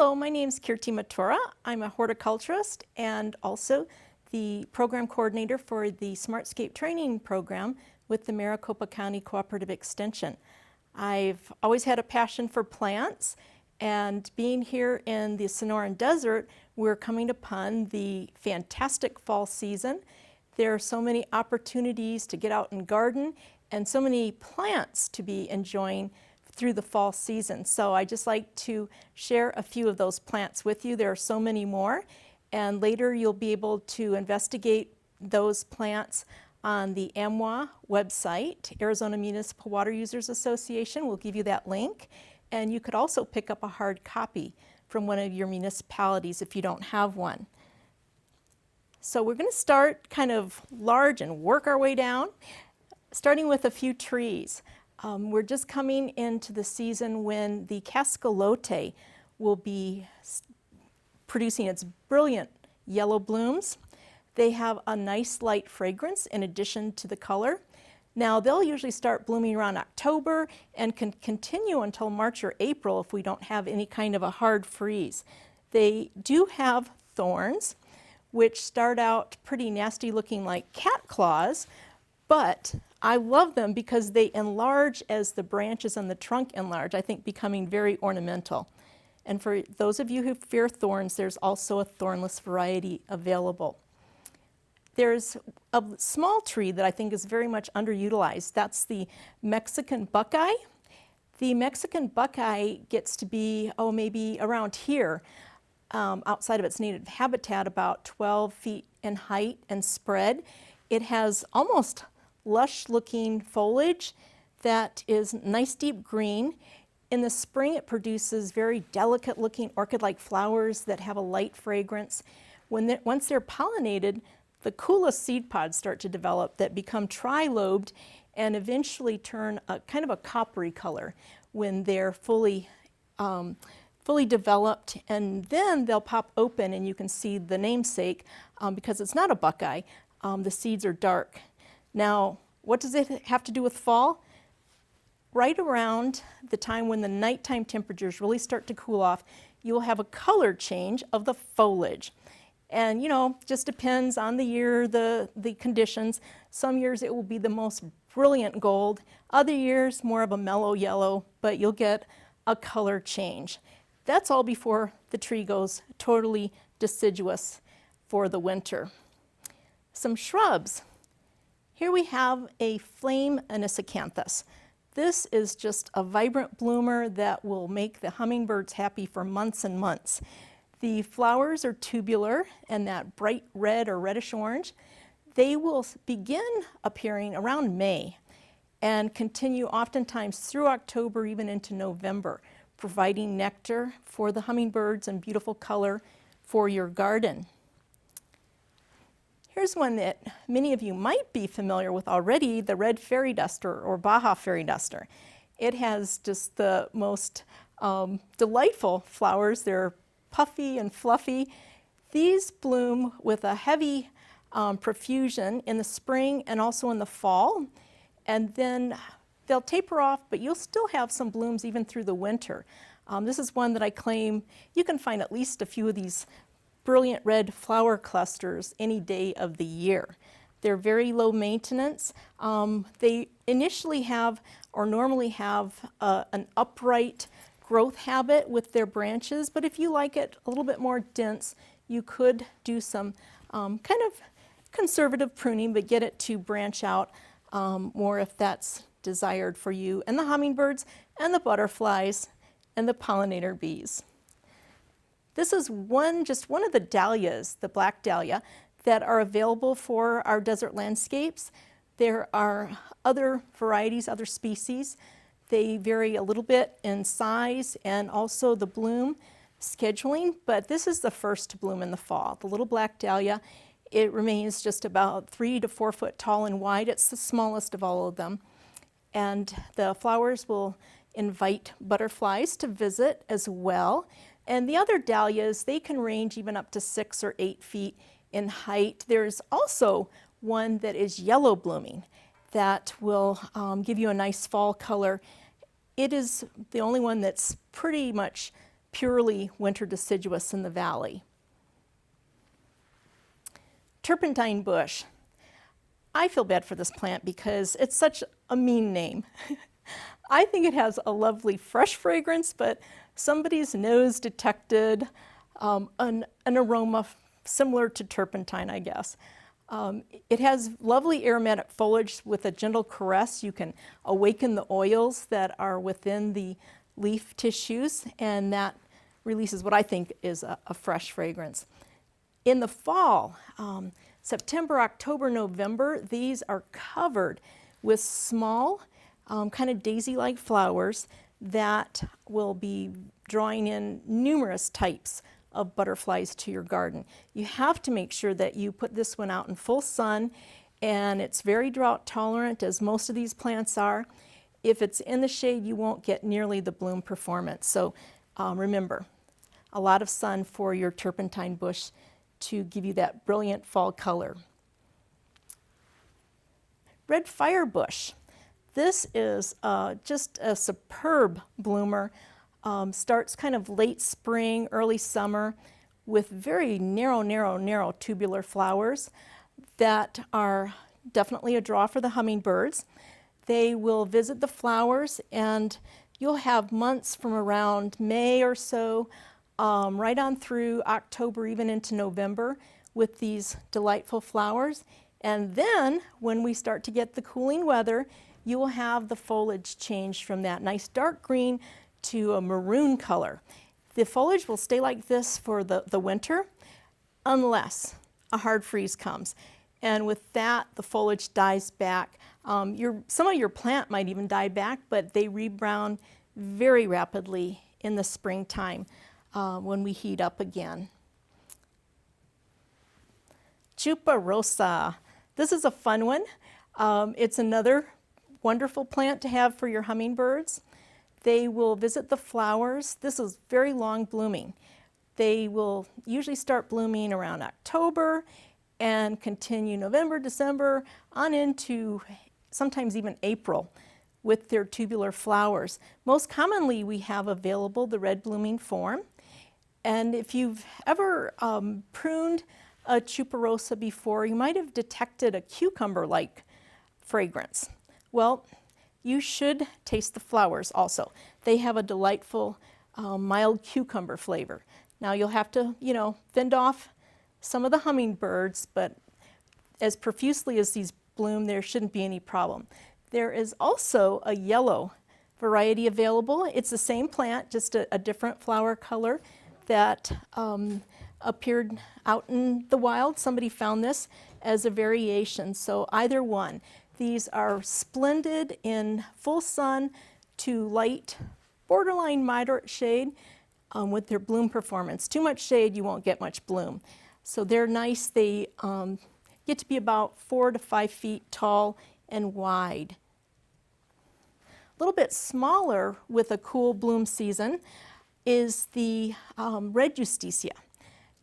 Hello, my name is Kirti Matura. I'm a horticulturist and also the program coordinator for the Smartscape training program with the Maricopa County Cooperative Extension. I've always had a passion for plants, and being here in the Sonoran Desert, we're coming upon the fantastic fall season. There are so many opportunities to get out and garden and so many plants to be enjoying through the fall season. So I just like to share a few of those plants with you. There are so many more, and later you'll be able to investigate those plants on the AMWA website, Arizona Municipal Water Users Association. We'll give you that link, and you could also pick up a hard copy from one of your municipalities if you don't have one. So we're going to start kind of large and work our way down, starting with a few trees. We're just coming into the season when the Cassava Lotte will be producing its brilliant yellow blooms. They have a nice light fragrance in addition to the color. Now they'll usually start blooming around October and can continue until March or April if we don't have any kind of a hard freeze. They do have thorns, which start out pretty nasty looking like cat claws, but I love them because they enlarge as the branches on the trunk enlarge, I think becoming very ornamental. And for those of you who fear thorns, there's also a thornless variety available. There's a small tree that I think is very much underutilized. That's the Mexican Buckeye. The Mexican Buckeye gets to be, maybe around here, outside of its native habitat, about 12 feet in height and spread. It has almost lush looking foliage that is nice deep green. In the spring it produces very delicate looking orchid-like flowers that have a light fragrance. Once they're pollinated, the coolest seed pods start to develop that become tri-lobed and eventually turn a kind of a coppery color when they're fully developed, and then they'll pop open and you can see the namesake because it's not a Buckeye. The seeds are dark. Now, what does it have to do with fall? Right around the time when the nighttime temperatures really start to cool off, you'll have a color change of the foliage. And just depends on the year, the conditions. Some years it will be the most brilliant gold, other years more of a mellow yellow, but you'll get a color change. That's all before the tree goes totally deciduous for the winter. Some shrubs. Here we have a flame Anisocanthus. This is just a vibrant bloomer that will make the hummingbirds happy for months and months. The flowers are tubular and that bright red or reddish orange. They will begin appearing around May and continue oftentimes through October, even into November, providing nectar for the hummingbirds and beautiful color for your garden. Here's one that many of you might be familiar with already, the red fairy duster or Baja fairy duster. It has just the most delightful flowers. They're puffy and fluffy. These bloom with a heavy profusion in the spring and also in the fall, and then they'll taper off, but you'll still have some blooms even through the winter. This is one that I claim you can find at least a few of these brilliant red flower clusters any day of the year. They're very low maintenance. They initially have or normally have an upright growth habit with their branches, but if you like it a little bit more dense, you could do some kind of conservative pruning, but get it to branch out more if that's desired for you and the hummingbirds and the butterflies and the pollinator bees. This is just one of the dahlias, the black dahlia, that are available for our desert landscapes. There are other varieties, other species. They vary a little bit in size and also the bloom scheduling, but this is the first to bloom in the fall. The little black dahlia, it remains just about 3 to 4 foot tall and wide. It's the smallest of all of them. And the flowers will invite butterflies to visit as well. And the other dahlias, they can range even up to 6 or 8 feet in height. There's also one that is yellow blooming that will give you a nice fall color. It is the only one that's pretty much purely winter deciduous in the valley. Turpentine Bush. I feel bad for this plant because it's such a mean name. I think it has a lovely fresh fragrance, but somebody's nose detected an aroma similar to turpentine, I guess. It has lovely aromatic foliage with a gentle caress. You can awaken the oils that are within the leaf tissues, and that releases what I think is a fresh fragrance. In the fall, September, October, November, these are covered with small, kind of daisy-like flowers that will be drawing in numerous types of butterflies to your garden. You have to make sure that you put this one out in full sun, and it's very drought tolerant, as most of these plants are. If it's in the shade, you won't get nearly the bloom performance. So remember, a lot of sun for your turpentine bush to give you that brilliant fall color. Red fire bush. This is just a superb bloomer. Starts kind of late spring, early summer, with very narrow tubular flowers that are definitely a draw for the hummingbirds. They will visit the flowers, and you'll have months from around May or so, right on through October, even into November, with these delightful flowers. And then when we start to get the cooling weather, you will have the foliage change from that nice dark green to a maroon color. The foliage will stay like this for the winter unless a hard freeze comes. And with that, the foliage dies back. Some of your plant might even die back, but they rebrown very rapidly in the springtime when we heat up again. Chupa Rosa. This is a fun one. It's another wonderful plant to have for your hummingbirds. They will visit the flowers. This is very long blooming. They will usually start blooming around October and continue November, December, on into sometimes even April with their tubular flowers. Most commonly we have available the red blooming form. And if you've ever pruned a Chupa Rosa before, you might have detected a cucumber-like fragrance. Well, you should taste the flowers also. They have a delightful, mild cucumber flavor. Now you'll have to, fend off some of the hummingbirds, but as profusely as these bloom, there shouldn't be any problem. There is also a yellow variety available. It's the same plant, just a different flower color that appeared out in the wild. Somebody found this as a variation, so either one. These are splendid in full sun to light, borderline moderate shade with their bloom performance. Too much shade, you won't get much bloom. So they're nice. They get to be about 4 to 5 feet tall and wide. A little bit smaller with a cool bloom season is the red Usticia.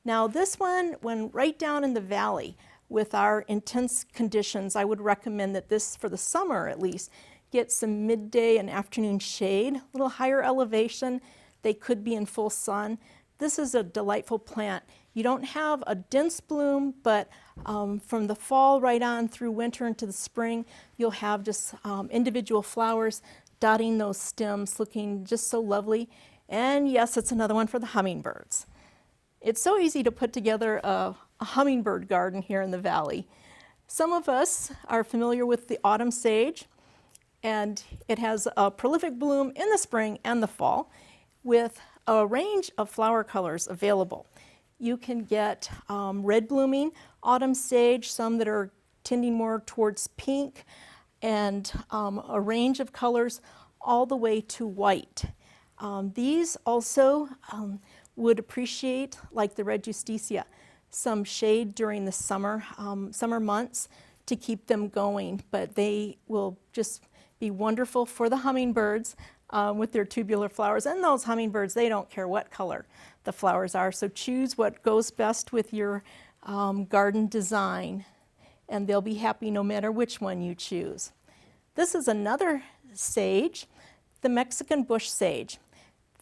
Now this one, when right down in the valley, with our intense conditions, I would recommend that this, for the summer at least, get some midday and afternoon shade, a little higher elevation. They could be in full sun. This is a delightful plant. You don't have a dense bloom, but from the fall right on through winter into the spring, you'll have just individual flowers dotting those stems, looking just so lovely. And yes, it's another one for the hummingbirds. It's so easy to put together a hummingbird garden here in the valley. Some of us are familiar with the autumn sage, and it has a prolific bloom in the spring and the fall with a range of flower colors available. You can get red blooming autumn sage, some that are tending more towards pink, and a range of colors all the way to white. These also would appreciate, like the red Usticia, some shade during the summer months to keep them going, but they will just be wonderful for the hummingbirds with their tubular flowers. And those hummingbirds, they don't care what color the flowers are, so choose what goes best with your garden design, and they'll be happy no matter which one you choose. This is another sage, the Mexican bush sage.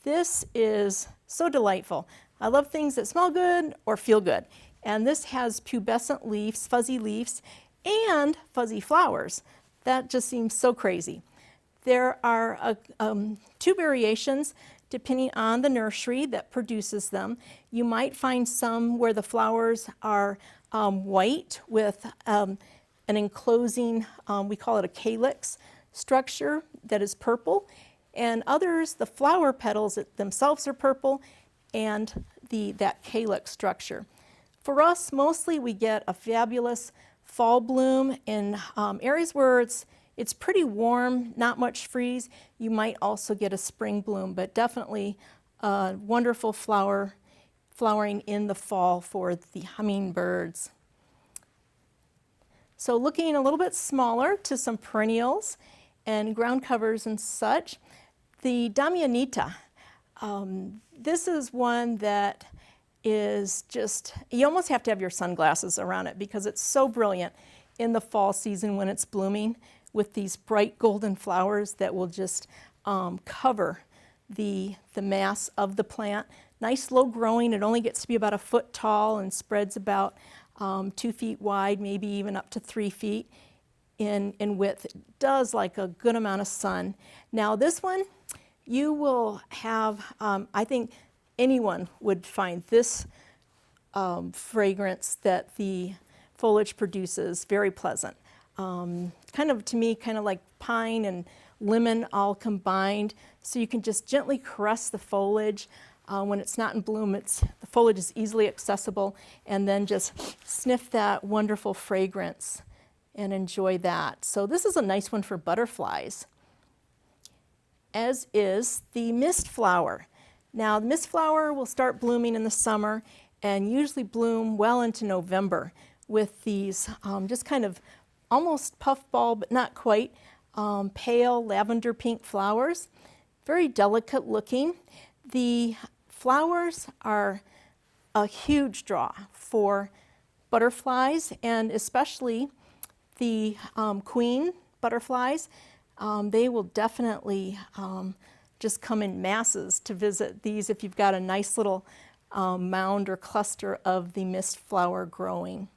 This is So delightful. I love things that smell good or feel good. And this has pubescent leaves, fuzzy leaves, and fuzzy flowers. That just seems so crazy. There are 2 variations depending on the nursery that produces them. You might find some where the flowers are white with an enclosing, we call it a calyx structure that is purple, and others, the flower petals themselves are purple and that calyx structure. For us, mostly we get a fabulous fall bloom in areas where it's pretty warm, not much freeze. You might also get a spring bloom, but definitely wonderful flowering in the fall for the hummingbirds. So looking a little bit smaller to some perennials and ground covers and such, the Damianita. This is one that is just, you almost have to have your sunglasses around it because it's so brilliant in the fall season when it's blooming with these bright golden flowers that will just cover the mass of the plant. Nice low growing, it only gets to be about a foot tall and spreads about 2 feet wide, maybe even up to 3 feet in width. It does like a good amount of sun. Now this one, you will have, I think anyone would find this fragrance that the foliage produces very pleasant. Kind of, to me, kind of like pine and lemon all combined. So you can just gently caress the foliage. When it's not in bloom, the foliage is easily accessible, and then just sniff that wonderful fragrance and enjoy that. So this is a nice one for butterflies, as is the mist flower. Now, the mist flower will start blooming in the summer and usually bloom well into November with these just kind of almost puffball, but not quite, pale lavender pink flowers. Very delicate looking. The flowers are a huge draw for butterflies, and especially the queen butterflies. They will definitely just come in masses to visit these if you've got a nice little mound or cluster of the mist flower growing.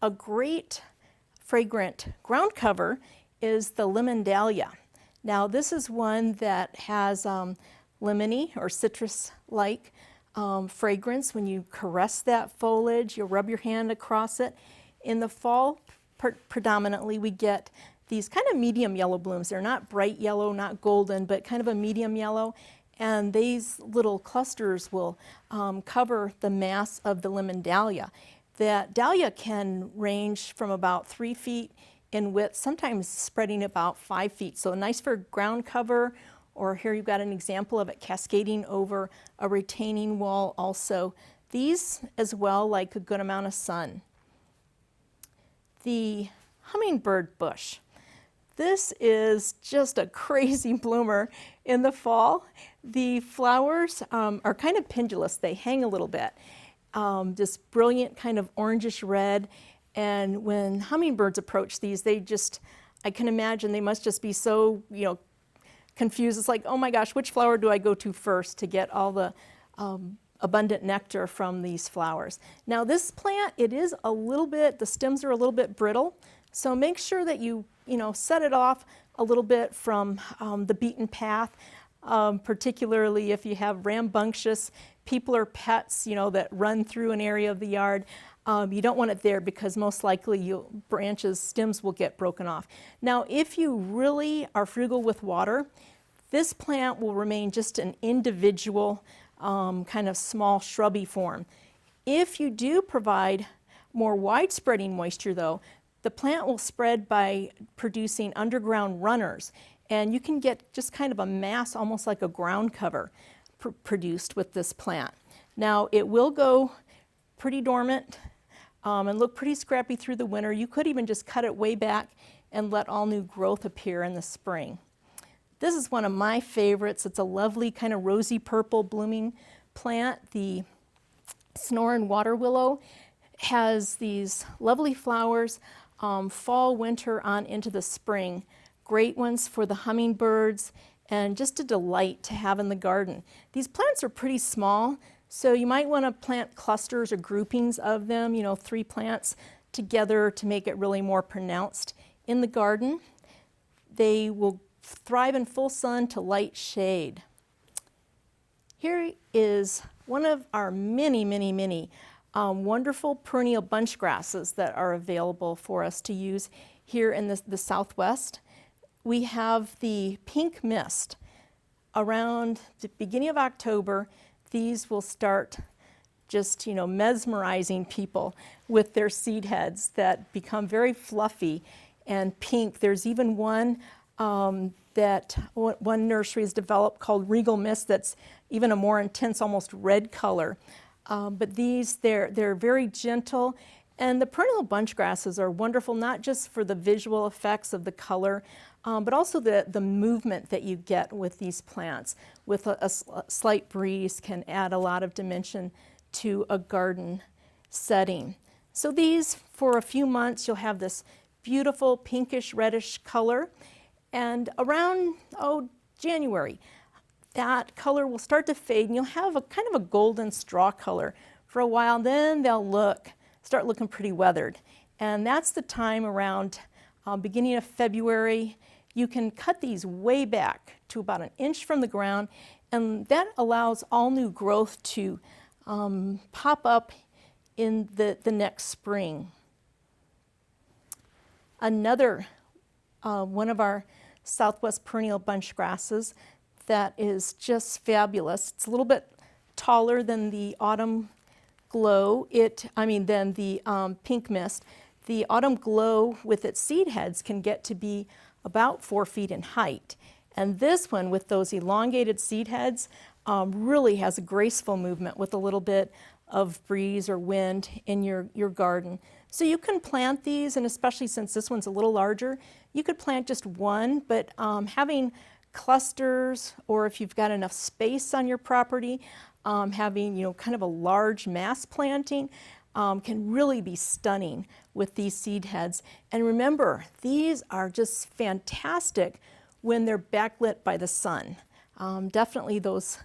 A great fragrant ground cover is the lemon dahlia. Now this is one that has lemony or citrus-like fragrance. When you caress that foliage, you'll rub your hand across it. In the fall, predominantly, we get these kind of medium yellow blooms. They're not bright yellow, not golden, but kind of a medium yellow. And these little clusters will cover the mass of the lemon dahlia. That dahlia can range from about 3 feet in width, sometimes spreading about 5 feet. So nice for ground cover, or here you've got an example of it cascading over a retaining wall also. These as well like a good amount of sun. The Hummingbird Bush. This is just a crazy bloomer in the fall. The flowers are kind of pendulous. They hang a little bit. This brilliant kind of orangish red. And when hummingbirds approach these, I can imagine they must just be so, confused. It's like, oh my gosh, which flower do I go to first to get all the abundant nectar from these flowers? Now this plant, the stems are a little bit brittle. So make sure that you set it off a little bit from the beaten path, particularly if you have rambunctious people or pets, that run through an area of the yard. You don't want it there because most likely stems will get broken off. Now, if you really are frugal with water, this plant will remain just an individual kind of small shrubby form. If you do provide more widespreading moisture though, the plant will spread by producing underground runners, and you can get just kind of a mass, almost like a ground cover, produced with this plant. Now it will go pretty dormant and look pretty scrappy through the winter. You could even just cut it way back and let all new growth appear in the spring. This is one of my favorites. It's a lovely kind of rosy purple blooming plant. The Snoring water willow has these lovely flowers fall, winter, on into the spring. Great ones for the hummingbirds and just a delight to have in the garden. These plants are pretty small, so you might want to plant clusters or groupings of them, 3 plants together to make it really more pronounced in the garden. They will thrive in full sun to light shade. Here is one of our many, many, many wonderful perennial bunch grasses that are available for us to use here in the Southwest. We have the pink mist. Around the beginning of October, these will start just, mesmerizing people with their seed heads that become very fluffy and pink. There's even one that one nursery has developed called Regal Mist that's even a more intense, almost red color. But these, they're very gentle. And the perennial bunch grasses are wonderful, not just for the visual effects of the color, but also the movement that you get with these plants. With a slight breeze can add a lot of dimension to a garden setting. So these, for a few months, you'll have this beautiful pinkish reddish color. And around, January, that color will start to fade and you'll have a kind of a golden straw color for a while. Then they'll start looking pretty weathered. And that's the time around beginning of February. You can cut these way back to about 1 inch from the ground, and that allows all new growth to pop up in the next spring. Another one of our Southwest perennial bunch grasses that is just fabulous. It's a little bit taller than the autumn glow, than the pink mist. The autumn glow with its seed heads can get to be about 4 feet in height. And this one with those elongated seed heads really has a graceful movement with a little bit of breeze or wind in your garden. So you can plant these, and especially since this one's a little larger, you could plant just one, but having clusters, or if you've got enough space on your property, having kind of a large mass planting can really be stunning with these seed heads. And remember, these are just fantastic when they're backlit by the sun. Definitely those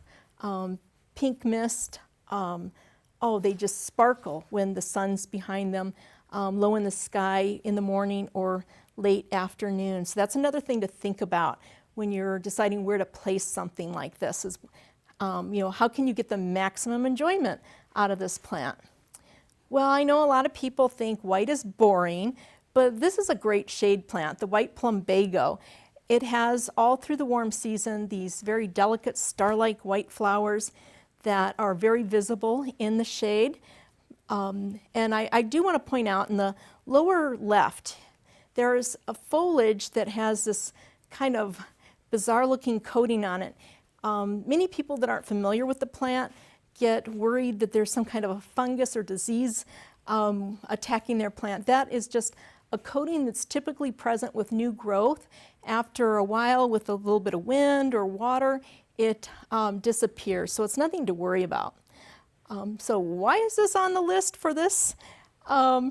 pink mist, they just sparkle when the sun's behind them, low in the sky in the morning or late afternoon. So that's another thing to think about when you're deciding where to place something like this is, how can you get the maximum enjoyment out of this plant? Well, I know a lot of people think white is boring, but this is a great shade plant, the white plum Bago. It has all through the warm season these very delicate star-like white flowers that are very visible in the shade. And I do want to point out in the lower left, there's a foliage that has this kind of bizarre looking coating on it. Many people that aren't familiar with the plant get worried that there's some kind of a fungus or disease attacking their plant. That is just a coating that's typically present with new growth. After a while, with a little bit of wind or water, it disappears. So it's nothing to worry about. So why is this on the list for this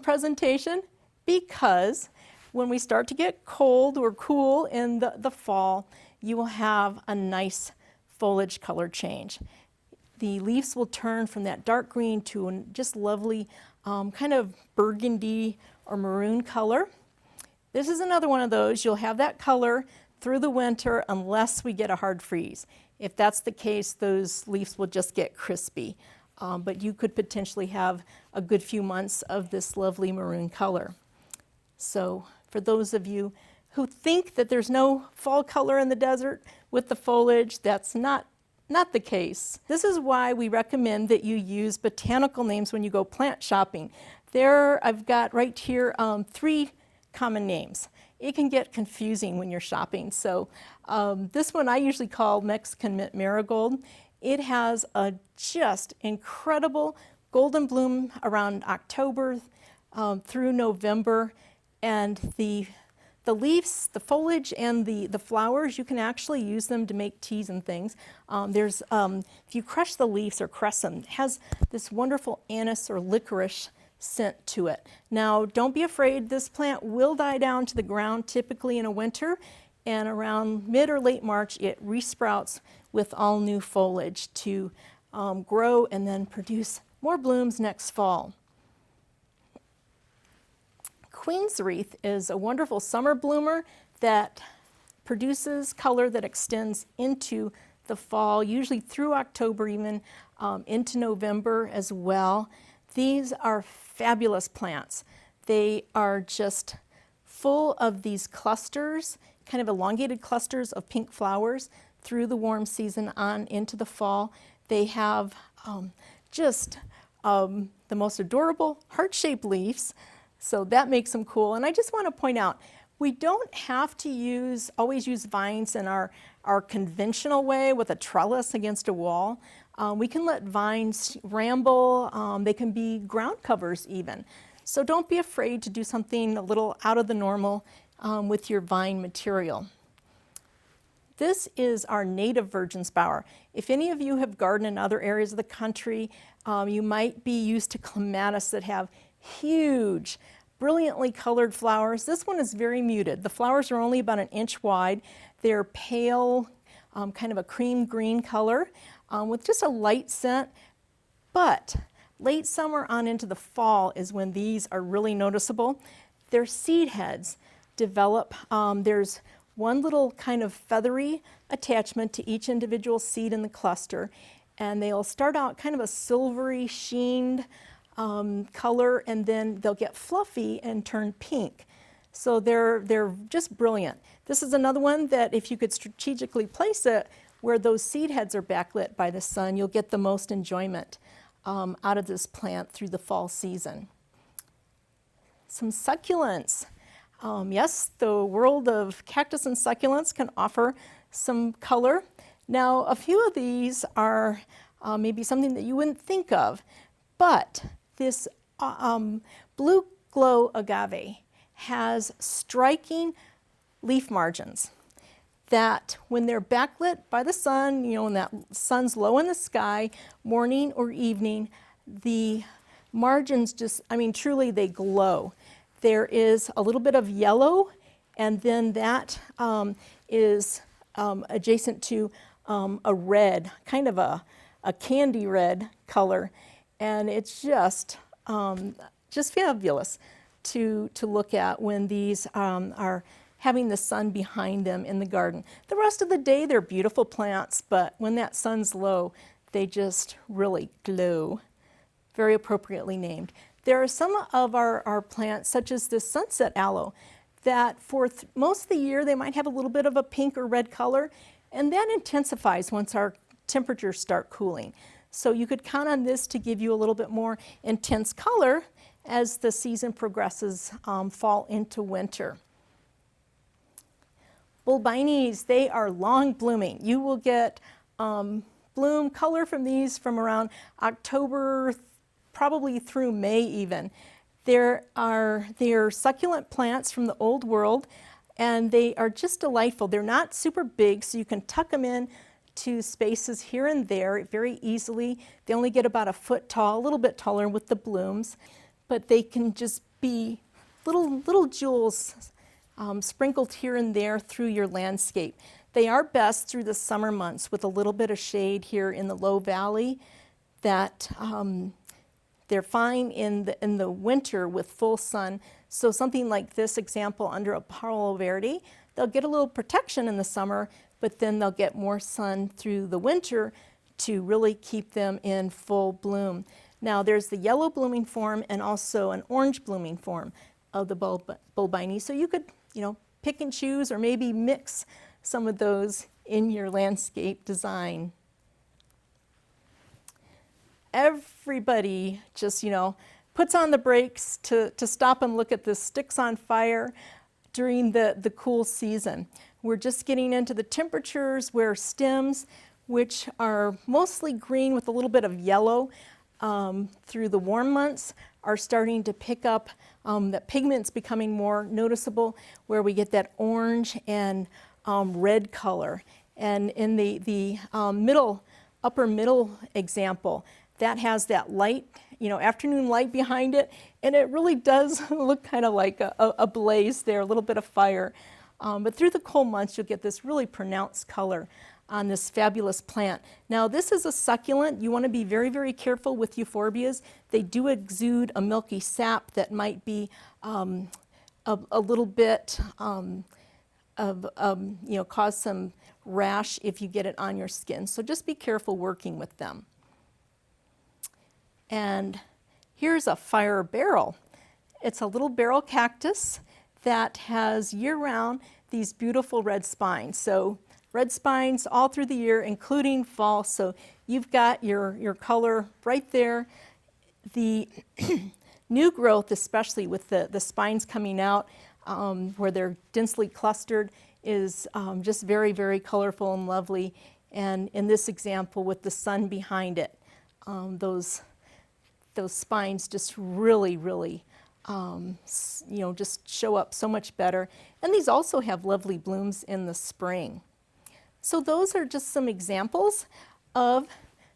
presentation? Because when we start to get cold or cool in the fall, you will have a nice foliage color change. The leaves will turn from that dark green to a just lovely kind of burgundy or maroon color. This is another one of those. You'll have that color through the winter unless we get a hard freeze. If that's the case, those leaves will just get crispy. But you could potentially have a good few months of this lovely maroon color. So for those of you who think that there's no fall color in the desert with the foliage, that's not the case. This is why we recommend that you use botanical names when you go plant shopping. There, I've got right here 3 common names. It can get confusing when you're shopping. So this one I usually call Mexican mint marigold. It has a just incredible golden bloom around October through November, and the leaves, the foliage, and the flowers, you can actually use them to make teas and things. If you crush the leaves or press them, it has this wonderful anise or licorice scent to it. Now, don't be afraid, this plant will die down to the ground typically in a winter, and around mid or late March it resprouts with all new foliage to grow and then produce more blooms next fall. Queen's Wreath is a wonderful summer bloomer that produces color that extends into the fall, usually through October, even into November as well. These are fabulous plants. They are just full of these clusters, kind of elongated clusters of pink flowers through the warm season on into the fall. They have the most adorable heart-shaped leaves, so that makes them cool. And I just want to point out, we don't have to always use vines in our conventional way with a trellis against a wall. We can let vines ramble. They can be ground covers even. So don't be afraid to do something a little out of the normal with your vine material. This is our native virgin Spour. If any of you have gardened in other areas of the country, you might be used to clematis that have huge, brilliantly colored flowers. This one is very muted. The flowers are only about 1 inch wide. They're pale, kind of a cream green color with just a light scent. But late summer on into the fall is when these are really noticeable. Their seed heads develop. There's one little kind of feathery attachment to each individual seed in the cluster, and they'll start out kind of a silvery sheened color, and then they'll get fluffy and turn pink. So they're just brilliant. This is another one that if you could strategically place it where those seed heads are backlit by the sun, you'll get the most enjoyment out of this plant through the fall season. Some succulents. Yes, the world of cactus and succulents can offer some color. Now, a few of these are maybe something that you wouldn't think of, but this blue glow agave has striking leaf margins that when they're backlit by the sun, when that sun's low in the sky, morning or evening, the margins just, truly they glow. There is a little bit of yellow, and then that is adjacent to a red, kind of a candy red color, and it's just fabulous to look at when these are having the sun behind them in the garden. The rest of the day they're beautiful plants, but when that sun's low, they just really glow. Very appropriately named. There are some of our plants, such as this sunset aloe, that for most of the year they might have a little bit of a pink or red color, and that intensifies once our temperatures start cooling. So you could count on this to give you a little bit more intense color as the season progresses, fall into winter. Bulbines, they are long blooming. You will get bloom color from these from around October, probably through May even. They're succulent plants from the old world, and they are just delightful. They're not super big, so you can tuck them in to spaces here and there very easily. They only get about 1 foot tall, a little bit taller with the blooms, but they can just be little jewels sprinkled here and there through your landscape. They are best through the summer months with a little bit of shade here in the low valley. That they're fine in the winter with full sun. So something like this example under a Palo Verde, they'll get a little protection in the summer, but then they'll get more sun through the winter to really keep them in full bloom. Now there's the yellow blooming form and also an orange blooming form of the bulbine. So you could, pick and choose or maybe mix some of those in your landscape design. Everybody just, puts on the brakes to stop and look at the sticks on fire during the cool season. We're just getting into the temperatures where stems, which are mostly green with a little bit of yellow through the warm months, are starting to pick up, that pigment's becoming more noticeable, where we get that orange and red color. And in the upper middle example, that has that light, afternoon light behind it, and it really does look kind of like a blaze there, a little bit of fire. But through the cold months, you'll get this really pronounced color on this fabulous plant. Now, this is a succulent. You want to be very, very careful with euphorbias. They do exude a milky sap that might be a little bit cause some rash if you get it on your skin. So just be careful working with them. And here's a fire barrel. It's a little barrel cactus that has year-round these beautiful red spines. So red spines all through the year, including fall. So you've got your color right there. The new growth, especially with the spines coming out where they're densely clustered, is just very, very colorful and lovely. And in this example, with the sun behind it, those spines just really, really, just show up so much better. And these also have lovely blooms in the spring. So those are just some examples of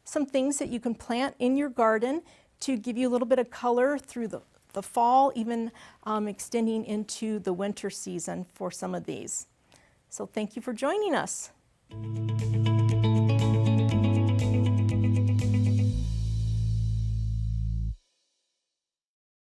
some things that you can plant in your garden to give you a little bit of color through the fall, even extending into the winter season for some of these. So thank you for joining us.